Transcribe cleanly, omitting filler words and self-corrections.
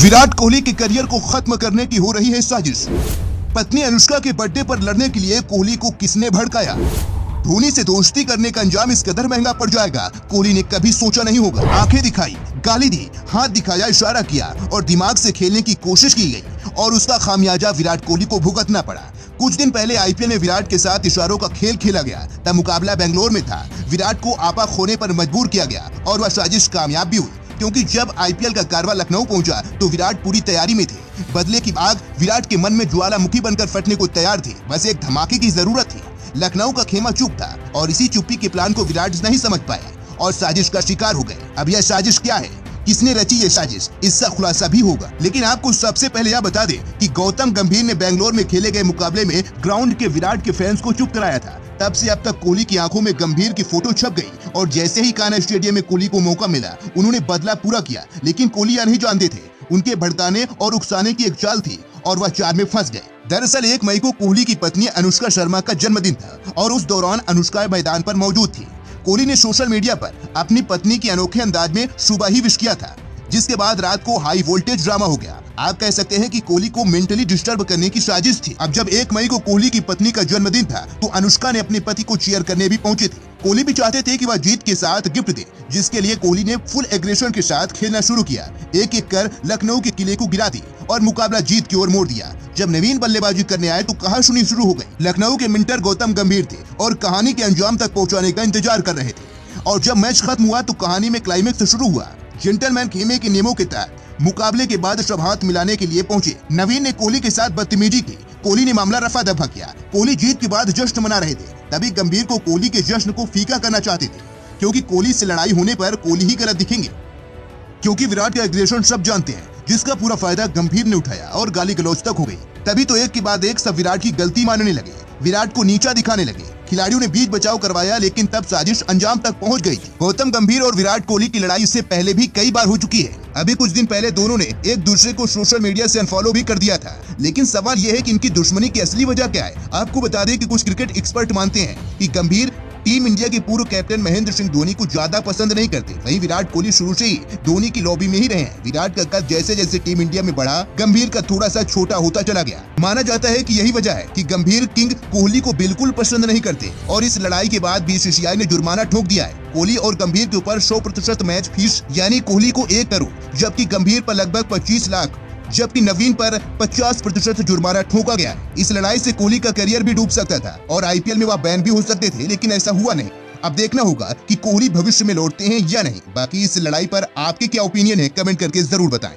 विराट कोहली के करियर को खत्म करने की हो रही है साजिश। पत्नी अनुष्का के बर्थडे पर लड़ने के लिए कोहली को किसने भड़काया? धोनी से दोस्ती करने का अंजाम इस कदर महंगा पड़ जाएगा, कोहली ने कभी सोचा नहीं होगा। आंखें दिखाई, गाली दी, हाथ दिखाया, इशारा किया और दिमाग से खेलने की कोशिश की गई और उसका खामियाजा विराट कोहली को भुगतना पड़ा। कुछ दिन पहले आईपीएल में विराट के साथ इशारों का खेल खेला गया। तब मुकाबला बेंगलोर में था। विराट को आपा खोने पर मजबूर किया गया और वह साजिश कामयाब भी हुई, क्योंकि जब आईपीएल का कारवा लखनऊ पहुंचा तो विराट पूरी तैयारी में थे। बदले की आग विराट के मन में ज्वालामुखी बनकर फटने को तैयार थी। बस एक धमाके की जरूरत थी। लखनऊ का खेमा चुप था और इसी चुप्पी के प्लान को विराट नहीं समझ पाए और साजिश का शिकार हो गए। अब यह साजिश क्या है, किसने रची ये साजिश, इसका खुलासा भी होगा। लेकिन आपको सबसे पहले यह बता दें कि गौतम गंभीर ने बेंगलोर में खेले गए मुकाबले में ग्राउंड के विराट के फैंस को चुप कराया था। तब से अब तक कोहली की आंखों में गंभीर की फोटो छप गई और जैसे ही कान्हा स्टेडियम में कोहली को मौका मिला उन्होंने बदला पूरा किया। लेकिन कोहली यह नहीं जानते थे, उनके भड़काने और उकसाने की एक चाल थी और वह चाल में फंस गए। दरअसल 1 मई को कोहली की पत्नी अनुष्का शर्मा का जन्मदिन था और उस दौरान अनुष्का मैदान पर मौजूद थी। कोहली ने सोशल मीडिया पर अपनी पत्नी के अनोखे अंदाज में सुबह ही विश किया था, जिसके बाद रात को हाई वोल्टेज ड्रामा हो गया। आप कह सकते हैं कि कोहली को मेंटली डिस्टर्ब करने की साजिश थी। अब जब 1 मई को कोहली की पत्नी का जन्मदिन था तो अनुष्का ने अपने पति को चीयर करने भी पहुंचे थे। कोहली भी चाहते थे कि वह जीत के साथ गिफ्ट दे, जिसके लिए कोहली ने फुल एग्रेशन के साथ खेलना शुरू किया। एक एक कर लखनऊ के किले को गिरा दी और मुकाबला जीत की ओर मोड़ दिया। जब नवीन बल्लेबाजी करने आए तो कहासुनी शुरू हो गई। लखनऊ के मिंटर गौतम गंभीर थे और कहानी के अंजाम तक पहुंचाने का इंतजार कर रहे थे। और जब मैच खत्म हुआ तो कहानी में क्लाइमेक्स शुरू हुआ। जेंटलमैन खेमे के नियमों के तहत मुकाबले के बाद सब हाथ मिलाने के लिए पहुंचे। नवीन ने कोहली के साथ बदतमीजी की। कोहली ने मामला रफा दफा किया। कोहली जीत के बाद जश्न मना रहे थे, तभी गंभीर को कोहली के जश्न को फीका करना चाहते थे, क्योंकि कोहली से लड़ाई होने पर कोहली ही गलत दिखेंगे। क्योंकि विराट का एग्रेशन सब जानते हैं, जिसका पूरा फायदा गंभीर ने उठाया और गाली गलौज तक हो गई। तभी तो एक के बाद एक सब विराट की गलती मानने लगे, विराट को नीचा दिखाने लगे। खिलाड़ियों ने बीच बचाव करवाया, लेकिन तब साजिश अंजाम तक पहुंच गई थी। गौतम गंभीर और विराट कोहली की लड़ाई इससे पहले भी कई बार हो चुकी है। अभी कुछ दिन पहले दोनों ने एक दूसरे को सोशल मीडिया से अनफॉलो भी कर दिया था। लेकिन सवाल यह है कि इनकी दुश्मनी की असली वजह क्या है। आपको बता दें कि कुछ क्रिकेट एक्सपर्ट मानते हैं कि गंभीर टीम इंडिया के पूर्व कैप्टन महेंद्र सिंह धोनी को ज्यादा पसंद नहीं करते। वहीं विराट कोहली शुरू से ही धोनी की लॉबी में ही रहे हैं। विराट का कद जैसे जैसे टीम इंडिया में बढ़ा, गंभीर का थोड़ा सा छोटा होता चला गया। माना जाता है कि यही वजह है कि गंभीर किंग कोहली को बिल्कुल पसंद नहीं करते और इस लड़ाई के बाद बीसीसीआई ने जुर्माना ठोक दिया है। कोहली और गंभीर के ऊपर 100% मैच फीस यानी कोहली को 1 करोड़, जबकि गंभीर पर लगभग 25 लाख, जबकि नवीन पर 50% जुर्माना ठोका गया। इस लड़ाई से कोहली का करियर भी डूब सकता था और आईपीएल में वह बैन भी हो सकते थे, लेकिन ऐसा हुआ नहीं। अब देखना होगा कि कोहली भविष्य में लौटते हैं या नहीं। बाकी इस लड़ाई पर आपके क्या ओपिनियन है, कमेंट करके जरूर बताएं।